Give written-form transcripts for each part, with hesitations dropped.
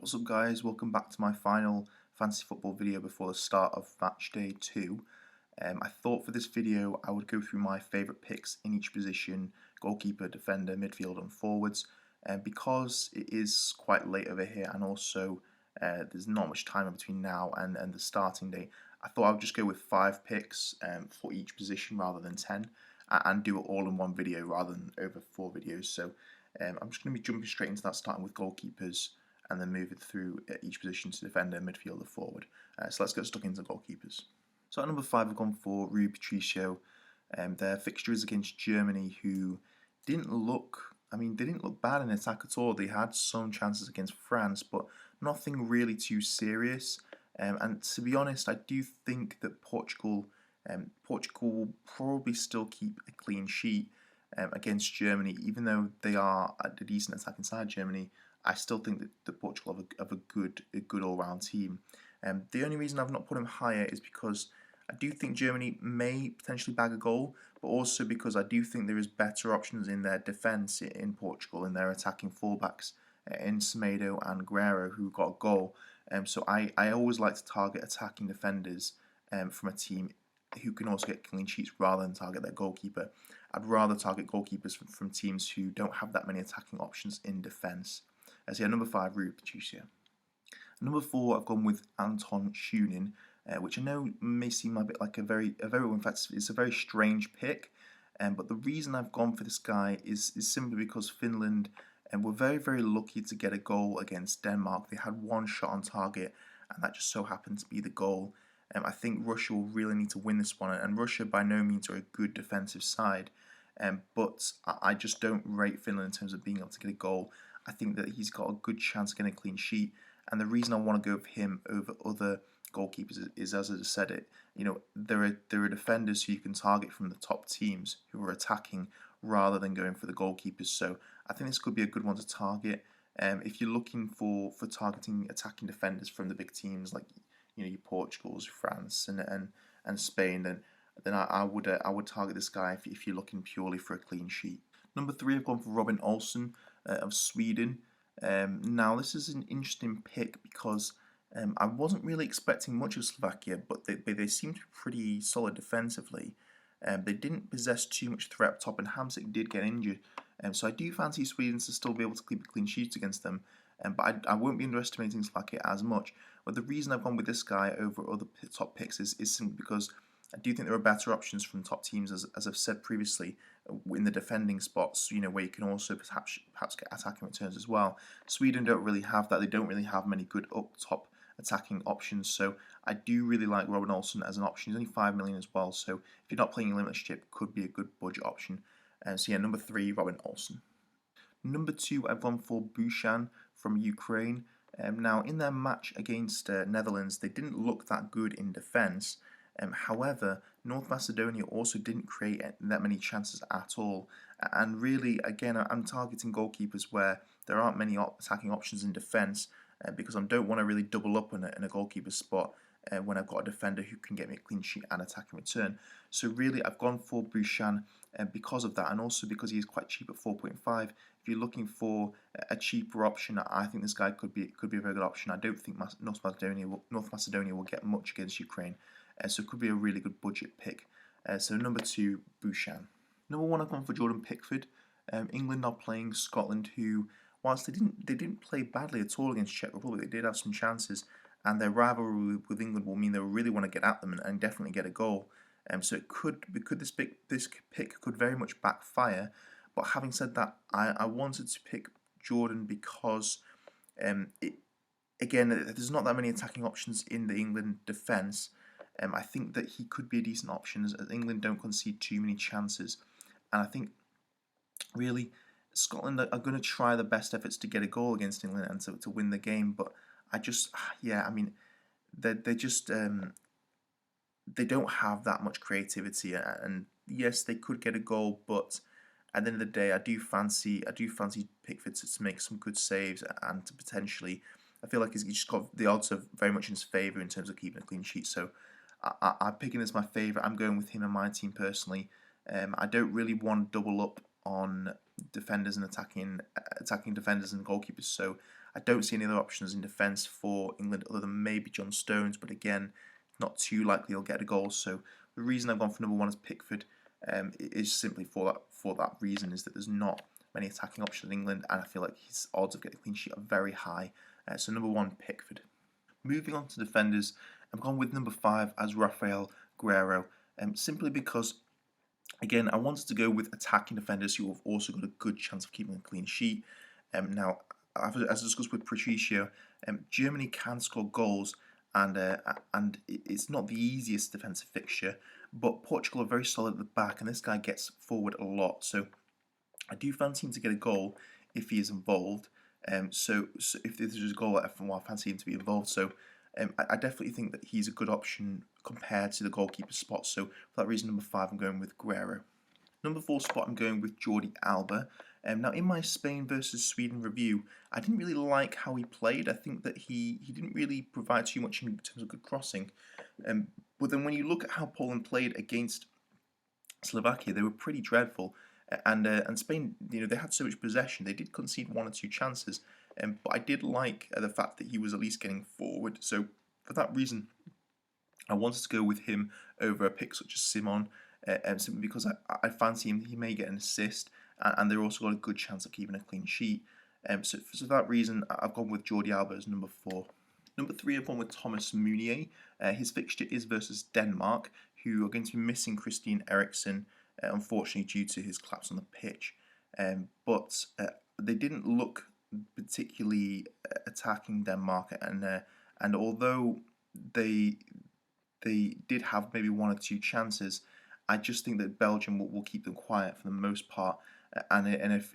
What's up guys, welcome back to my final fantasy football video before the start of match day 2. I thought for this video I would go through my favourite picks in each position, goalkeeper, defender, midfield and forwards. Because it is quite late over here and also there's not much time in between now and the starting day, I thought I would just go with 5 picks for each position rather than 10 and do it all in one video rather than over 4 videos. So I'm just going to be jumping straight into that, starting with goalkeepers and then moving through each position to defender, midfielder, forward. So let's get stuck into goalkeepers. So at number 5 I've gone for Rui Patricio. Their fixture is against Germany, who didn't look bad in attack at all. They had some chances against France, but nothing really too serious. And to be honest, I do think that Portugal will probably still keep a clean sheet against Germany, even though they are a decent attack inside Germany. I still think that Portugal have a good all-round team. The only reason I've not put them higher is because I do think Germany may potentially bag a goal, but also because I do think there is better options in their defence in Portugal, in their attacking fullbacks, in Semedo and Guerrero, who got a goal. So I always like to target attacking defenders from a team who can also get clean sheets rather than target their goalkeeper. I'd rather target goalkeepers from teams who don't have that many attacking options in defence. So yeah, number 5, Rui Patricio. Number 4, I've gone with Anton Shunin, which I know may seem a bit like in fact, it's a very strange pick. But the reason I've gone for this guy is simply because Finland were very lucky to get a goal against Denmark. They had one shot on target, and that just so happened to be the goal. I think Russia will really need to win this one, and Russia by no means are a good defensive side. But I just don't rate Finland in terms of being able to get a goal. I think that he's got a good chance of getting a clean sheet, and the reason I want to go for him over other goalkeepers is as I just said it, there are defenders who you can target from the top teams who are attacking rather than going for the goalkeepers. So I think this could be a good one to target. If you're looking for targeting attacking defenders from the big teams like your Portugals, France, and Spain, then I would target this guy if you're looking purely for a clean sheet. Number 3, I've gone for Robin Olsen of Sweden. Now this is an interesting pick because I wasn't really expecting much of Slovakia, but they seemed pretty solid defensively. They didn't possess too much threat up top, and Hamsik did get injured. So I do fancy Sweden to still be able to keep a clean sheet against them. But I won't be underestimating Slovakia as much. But the reason I've gone with this guy over other top picks is simply because I do think there are better options from top teams, as I've said previously, in the defending spots, where you can also perhaps get attacking returns as well. Sweden don't really have that. They don't really have many good up top attacking options. So I do really like Robin Olsen as an option. He's only 5 million as well. So if you're not playing limitless chip, could be a good budget option. So yeah, number 3, Robin Olsen. Number 2, I've gone for Bushan from Ukraine. Now, in their match against Netherlands, they didn't look that good in defence. However, North Macedonia also didn't create that many chances at all. And really, again, I'm targeting goalkeepers where there aren't many attacking options in defence because I don't want to really double up in a goalkeeper spot when I've got a defender who can get me a clean sheet and attacking return. So really, I've gone for Bushan because of that, and also because he is quite cheap at 4.5. If you're looking for a cheaper option, I think this guy could be a very good option. I don't think North Macedonia will get much against Ukraine, so it could be a really good budget pick. So number 2, Bushan. Number 1, I've gone for Jordan Pickford. England are playing Scotland, who, whilst they didn't play badly at all against Czech Republic, they did have some chances, and their rivalry with England will mean they'll really want to get at them and definitely get a goal. So this pick could very much backfire. But having said that, I wanted to pick Jordan because again, there's not that many attacking options in the England defence. I think that he could be a decent option as England don't concede too many chances. And I think really Scotland are going to try their best efforts to get a goal against England and to win the game. But they just they don't have that much creativity, and yes, they could get a goal, but at the end of the day, I do fancy Pickford to make some good saves and to potentially, I feel like he's just got the odds are very much in his favour in terms of keeping a clean sheet. So I'm picking as my favourite. I'm going with him in my team personally. I don't really want to double up on defenders and attacking defenders and goalkeepers. So I don't see any other options in defence for England other than maybe John Stones, but again, not too likely he'll get a goal. So the reason I've gone for number 1 as Pickford is simply for that reason, is that there's not many attacking options in England, and I feel like his odds of getting a clean sheet are very high. So number 1, Pickford. Moving on to defenders, I've gone with number 5 as Rafael Guerreiro, simply because, again, I wanted to go with attacking defenders who have also got a good chance of keeping a clean sheet. Now, as discussed with Patricio, Germany can score goals, and it's not the easiest defensive fixture, but Portugal are very solid at the back, and this guy gets forward a lot. So I do fancy him to get a goal if he is involved. So if there's a goal, I fancy him to be involved. So I definitely think that he's a good option compared to the goalkeeper spot. So for that reason, number 5, I'm going with Guerreiro. Number 4 spot, I'm going with Jordi Alba. Now, in my Spain versus Sweden review, I didn't really like how he played. I think that he didn't really provide too much in terms of good crossing. But then when you look at how Poland played against Slovakia, they were pretty dreadful. And Spain, they had so much possession. They did concede 1 or 2 chances, but I did like the fact that he was at least getting forward. So for that reason, I wanted to go with him over a pick such as Simon, simply because I fancy him. He may get an assist, and they're also got a good chance of keeping a clean sheet. So for that reason, I've gone with Jordi Alba as number 4. Number 3, I've gone with Thomas Meunier. His fixture is versus Denmark, who are going to be missing Christian Eriksen, unfortunately due to his collapse on the pitch. But they didn't look particularly attacking Denmark, and although they did have maybe 1 or 2 chances, I just think that Belgium will keep them quiet for the most part. And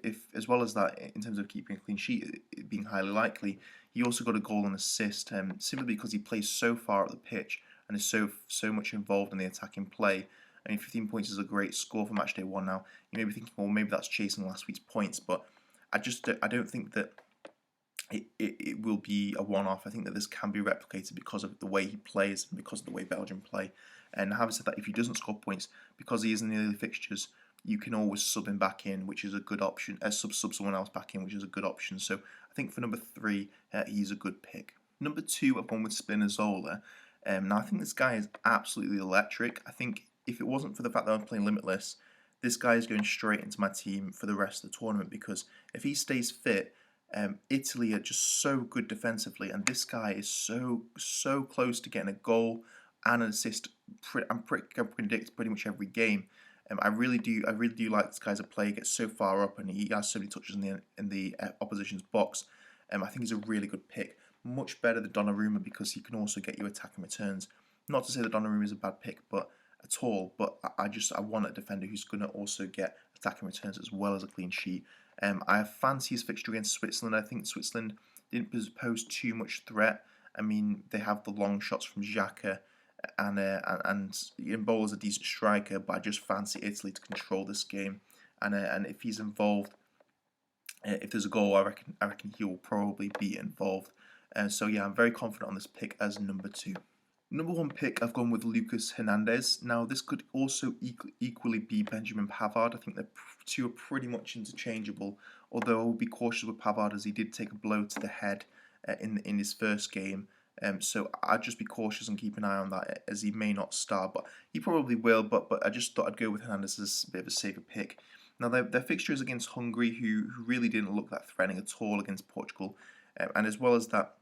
if as well as that, in terms of keeping a clean sheet, it being highly likely, he also got a goal and assist, simply because he plays so far up the pitch and is so much involved in the attacking play. I mean, 15 points is a great score for matchday 1 now. You may be thinking, well, maybe that's chasing last week's points, but I don't think that it will be a one-off. I think that this can be replicated because of the way he plays and because of the way Belgium play. And having said that, if he doesn't score points, because he is in the early fixtures, you can always sub him back in, which is a good option. Sub someone else back in, which is a good option. So I think for number 3, he's a good pick. Number 2, I've gone with Spinazzola. Now I think this guy is absolutely electric. I think if it wasn't for the fact that I'm playing Limitless, this guy is going straight into my team for the rest of the tournament, because if he stays fit, Italy are just so good defensively, and this guy is so close to getting a goal and an assist. I predict pretty much every game. I really do like this guy as a player. He gets so far up, and he has so many touches in the opposition's box. I think he's a really good pick, much better than Donnarumma, because he can also get you attacking returns. Not to say that Donnarumma is a bad pick, but at all. But I want a defender who's going to also get attacking returns as well as a clean sheet. I fancy his fixture against Switzerland. I think Switzerland didn't pose too much threat. I mean, they have the long shots from Xhaka, and Mbola's a decent striker, but I just fancy Italy to control this game. And if he's involved, if there's a goal, I reckon he will probably be involved. So yeah, I'm very confident on this pick as number 2. Number 1 pick, I've gone with Lucas Hernandez. Now, this could also equally be Benjamin Pavard. I think the 2 are pretty much interchangeable, although I will be cautious with Pavard, as he did take a blow to the head in his first game. So I'd just be cautious and keep an eye on that, as he may not start, but he probably will. But I just thought I'd go with Hernandez as a bit of a safer pick. Now, their fixture is against Hungary, who really didn't look that threatening at all against Portugal. And as well as that,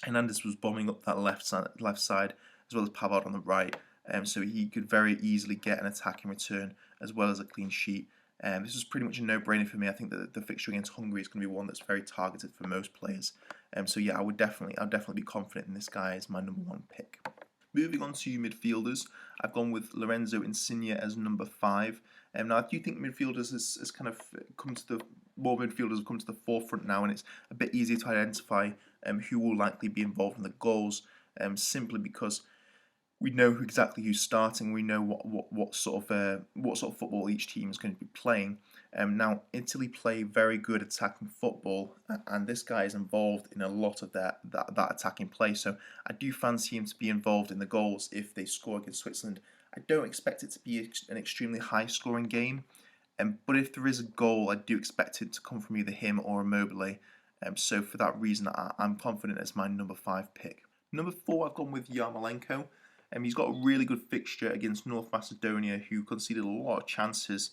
Hernandez was bombing up that left side, as well as Pavard on the right. So he could very easily get an attacking return as well as a clean sheet. This is pretty much a no-brainer for me. I think that the fixture against Hungary is going to be one that's very targeted for most players. So yeah, I'll definitely be confident in this guy as my number 1 pick. Moving on to midfielders, I've gone with Lorenzo Insigne as number 5. Now, I do think midfielders has kind of come to the more midfielders have come to the forefront now, and it's a bit easier to identify who will likely be involved in the goals, simply because we know exactly who's starting. We know what sort of football each team is going to be playing. Now, Italy play very good attacking football, and this guy is involved in a lot of that attacking play. So I do fancy him to be involved in the goals if they score against Switzerland. I don't expect it to be an extremely high-scoring game, but if there is a goal, I do expect it to come from either him or Immobile. So for that reason, I'm confident as my number 5 pick. Number 4, I've gone with Yarmolenko. He's got a really good fixture against North Macedonia, who conceded a lot of chances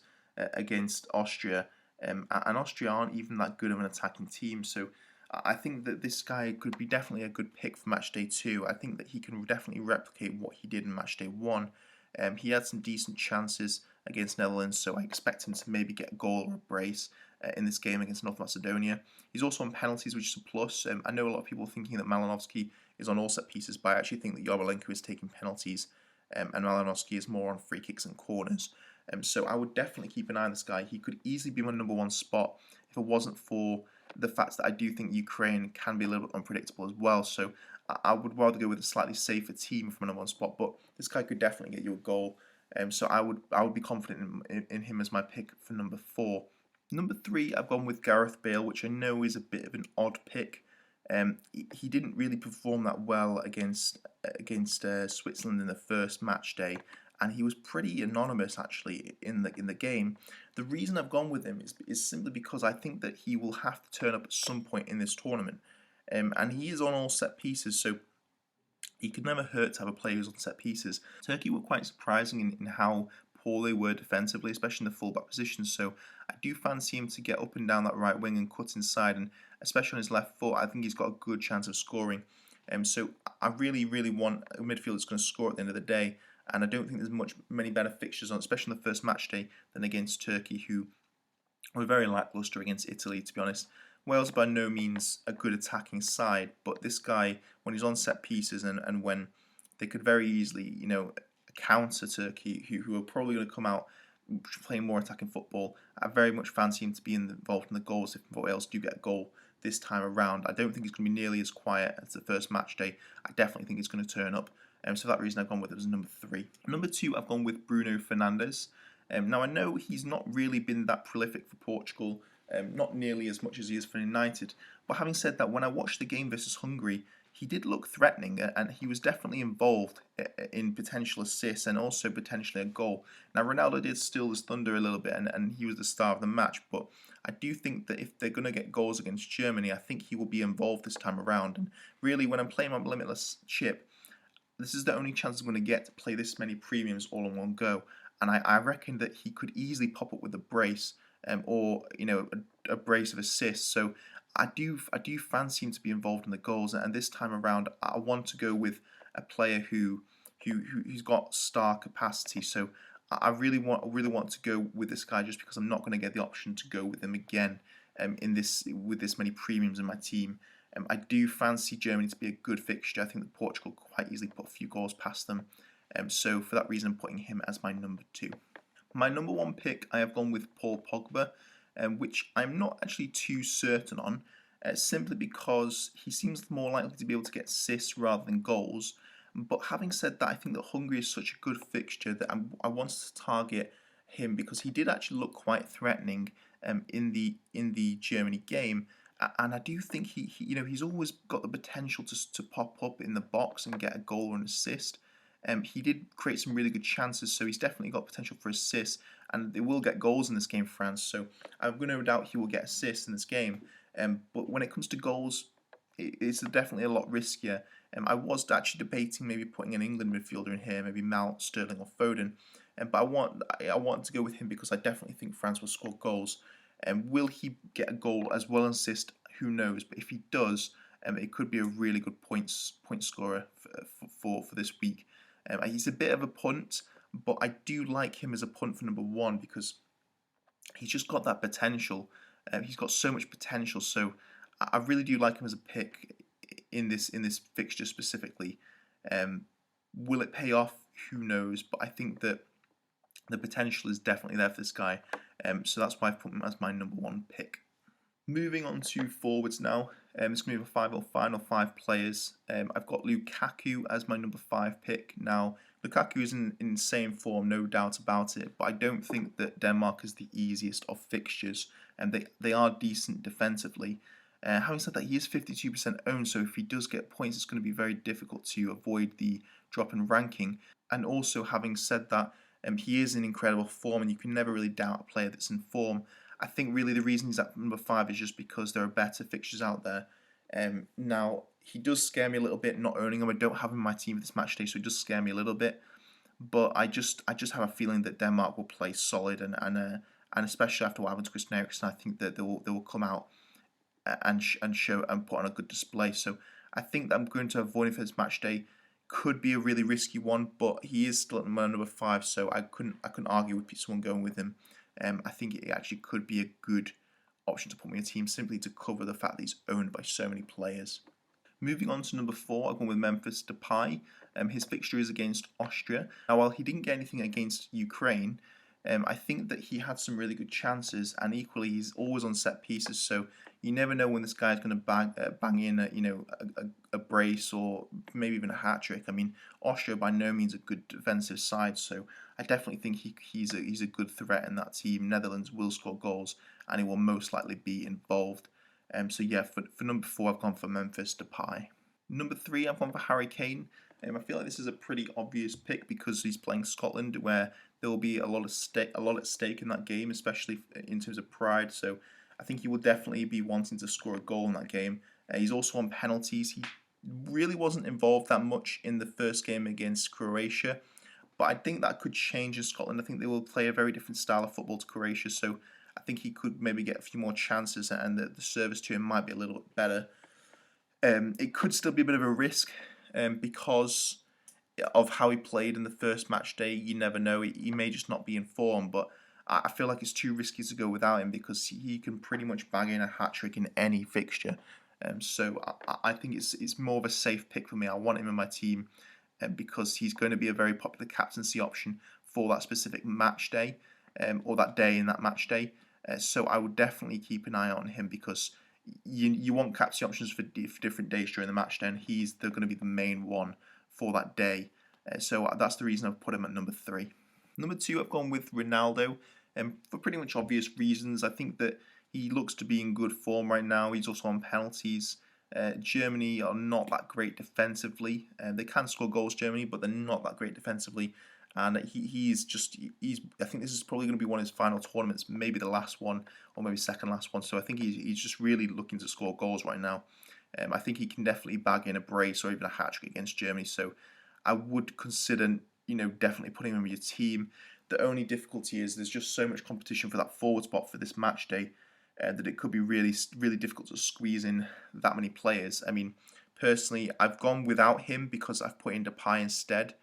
against Austria. And Austria aren't even that good of an attacking team, so I think that this guy could be definitely a good pick for Matchday 2. I think that he can definitely replicate what he did in Matchday 1. He had some decent chances against Netherlands, so I expect him to maybe get a goal or a brace in this game against North Macedonia. He's also on penalties, which is a plus. I know a lot of people are thinking that Malinovsky is on all set pieces, but I actually think that Yarmolenko is taking penalties, and Malinovsky is more on free kicks and corners. So I would definitely keep an eye on this guy. He could easily be my number 1 spot if it wasn't for the fact that I do think Ukraine can be a little bit unpredictable as well. So I would rather go with a slightly safer team for my number 1 spot, but this guy could definitely get you a goal. So I would be confident in him as my pick for number 4. Number 3, I've gone with Gareth Bale, which I know is a bit of an odd pick. He didn't really perform that well against Switzerland in the first match day, and he was pretty anonymous actually in the game. The reason I've gone with him is simply because I think that he will have to turn up at some point in this tournament, and he is on all set pieces, so he could never hurt to have a player who's on set pieces. Turkey were quite surprising in how poor they were defensively, especially in the fullback position, so I do fancy him to get up and down that right wing and cut inside, and especially on his left foot, I think he's got a good chance of scoring. So I really want a midfielder that's going to score at the end of the day, and I don't think there's many better fixtures on, especially on the first match day, than against Turkey, who were very lacklustre against Italy, to be honest. Wales by no means a good attacking side, but this guy, when he's on set pieces and when they could very easily, counter Turkey, who are probably going to come out playing more attacking football, I very much fancy him to be involved in the goals if Wales do get a goal this time around. I don't think he's going to be nearly as quiet as the first match day. I definitely think he's going to turn up. So for that reason, I've gone with him as number 3. Number 2, I've gone with Bruno Fernandes. Now, I know he's not really been that prolific for Portugal, not nearly as much as he is for United. But having said that, when I watched the game versus Hungary, he did look threatening, and he was definitely involved in potential assists and also potentially a goal. Now, Ronaldo did steal his thunder a little bit, and he was the star of the match, but I do think that if they're going to get goals against Germany, I think he will be involved this time around. And really, when I'm playing my limitless chip, this is the only chance I'm going to get to play this many premiums all in one go. And I reckon that he could easily pop up with a brace, or a brace of assists. So I do fancy him to be involved in the goals. And this time around, I want to go with a player who's got star capacity. So I really want to go with this guy just because I'm not going to get the option to go with him again with this many premiums in my team. I do fancy Germany to be a good fixture. I think that Portugal quite easily put a few goals past them. So for that reason, I'm putting him as my number 2. My number 1 pick, I have gone with Paul Pogba, which I'm not actually too certain on, simply because he seems more likely to be able to get assists rather than goals. But having said that, I think that Hungary is such a good fixture that I wanted to target him because he did actually look quite threatening in the Germany game. And I do think he's always got the potential to pop up in the box and get a goal or an assist. He did create some really good chances, so he's definitely got potential for assists, and they will get goals in this game, France. So I've no doubt he will get assists in this game. But when it comes to goals, it's definitely a lot riskier. I was actually debating maybe putting an England midfielder in here, maybe Mount, Sterling, or Foden. But I want to go with him because I definitely think France will score goals. Will he get a goal as well as assist? Who knows? But if he does, it could be a really good point scorer for this week. He's a bit of a punt, but I do like him as a punt for number 1 because he's just got that potential. He's got so much potential, so I really do like him as a pick in this fixture specifically. Will it pay off? Who knows? But I think that the potential is definitely there for this guy. So that's why I've put him as my number 1 pick. Moving on to forwards now. It's going to be the final 5 players. I've got Lukaku as my number 5 pick. Now, Lukaku is in insane form, no doubt about it, but I don't think that Denmark is the easiest of fixtures, and they are decent defensively. Having said that, he is 52% owned, so if he does get points, it's going to be very difficult to avoid the drop in ranking. And also, having said that, he is in incredible form, and you can never really doubt a player that's in form. I think really the reason he's at number 5 is just because there are better fixtures out there. Now, he does scare me a little bit not owning him. I don't have him in my team for this match day, so it does scare me a little bit. But I just have a feeling that Denmark will play solid, and especially after what happened to Christian Eriksen, I think that they will come out and show and put on a good display. So I think that I'm going to avoid him for this match day. Could be a really risky one, but he is still at my number 5, so I couldn't argue with someone going with him. I think it actually could be a good option to put me in a team simply to cover the fact that he's owned by so many players. Moving on to number 4, I've gone with Memphis Depay. His fixture is against Austria. Now, while he didn't get anything against Ukraine, I think that he had some really good chances, and equally he's always on set pieces. So you never know when this guy's going to bang in a brace or maybe even a hat trick. I mean, Austria by no means a good defensive side, so I definitely think he's a good threat in that team. Netherlands will score goals, and he will most likely be involved. So yeah, for number 4, I've gone for Memphis Depay. Number 3, I've gone for Harry Kane. I feel like this is a pretty obvious pick because he's playing Scotland, where there will be a lot at stake in that game, especially in terms of pride. So I think he will definitely be wanting to score a goal in that game. He's also on penalties. He really wasn't involved that much in the first game against Croatia, but I think that could change in Scotland. I think they will play a very different style of football to Croatia, so I think he could maybe get a few more chances, and the service to him might be a little bit better. It could still be a bit of a risk because of how he played in the first match day. You never know, he may just not be in form, but I feel like it's too risky to go without him because he can pretty much bag in a hat-trick in any fixture. So I think it's more of a safe pick for me. I want him in my team because he's going to be a very popular captaincy option for that specific match day, or that day in that match day. So I would definitely keep an eye on him because you want captaincy options for different days during the match day, and they're going to be the main one for that day. So that's the reason I've put him at number 3. Number 2, I've gone with Ronaldo, for pretty much obvious reasons. I think that he looks to be in good form right now. He's also on penalties. Germany are not that great defensively. They can score goals, Germany, but they're not that great defensively. And he's I think this is probably going to be one of his final tournaments, maybe the last one, or maybe second last one. So I think he's just really looking to score goals right now. I think he can definitely bag in a brace or even a hat-trick against Germany. So I would consider, definitely putting him in your team. The only difficulty is there's just so much competition for that forward spot for this match day that it could be really, really difficult to squeeze in that many players. I mean, personally, I've gone without him because I've put in Depay instead.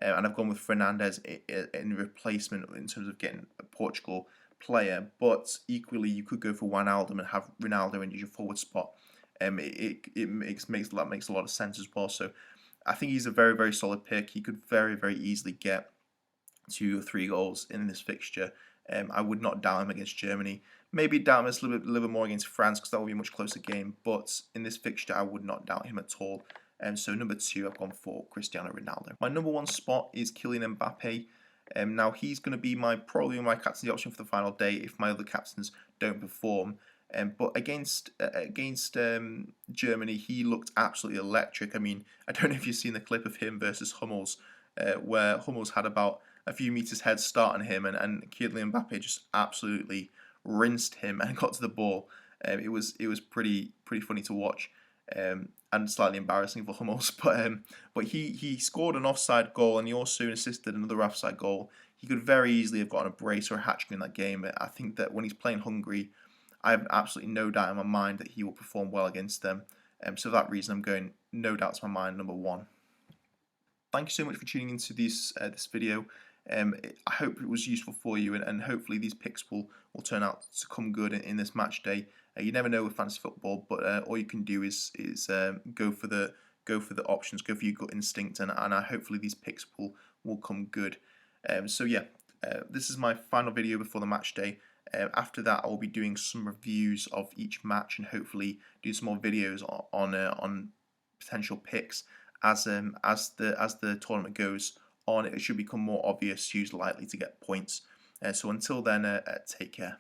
And I've gone with Fernandes in replacement in terms of getting a Portugal player. But equally, you could go for Wijnaldum and have Ronaldo in your forward spot. It makes a lot of sense as well. So I think he's a very, very solid pick. He could very, very easily get 2 or 3 goals in this fixture. I would not doubt him against Germany. Maybe doubt him a little bit more against France because that would be a much closer game. But in this fixture, I would not doubt him at all. So number 2, I've gone for Cristiano Ronaldo. My number 1 spot is Kylian Mbappe. Now he's going to be probably my captaincy option for the final day if my other captains don't perform. But against Germany, he looked absolutely electric. I mean, I don't know if you've seen the clip of him versus Hummels, where Hummels had about a few meters head start on him, and Kylian Mbappe just absolutely rinsed him and got to the ball. It was pretty funny to watch. And slightly embarrassing for Hummels, but he scored an offside goal, and he also assisted another offside goal. He could very easily have gotten a brace or a hat-trick in that game. I think that when he's playing Hungary, I have absolutely no doubt in my mind that he will perform well against them. So for that reason, I'm going no doubts in my mind number 1. Thank you so much for tuning into this video. I hope it was useful for you, and hopefully these picks will turn out to come good in this match day. You never know with fantasy football, but all you can do is go for the options, go for your gut instinct, and hopefully these picks will come good. So yeah, this is my final video before the match day. After that, I will be doing some reviews of each match and hopefully do some more videos on potential picks as the tournament goes on. It should become more obvious who's likely to get points. So until then, take care.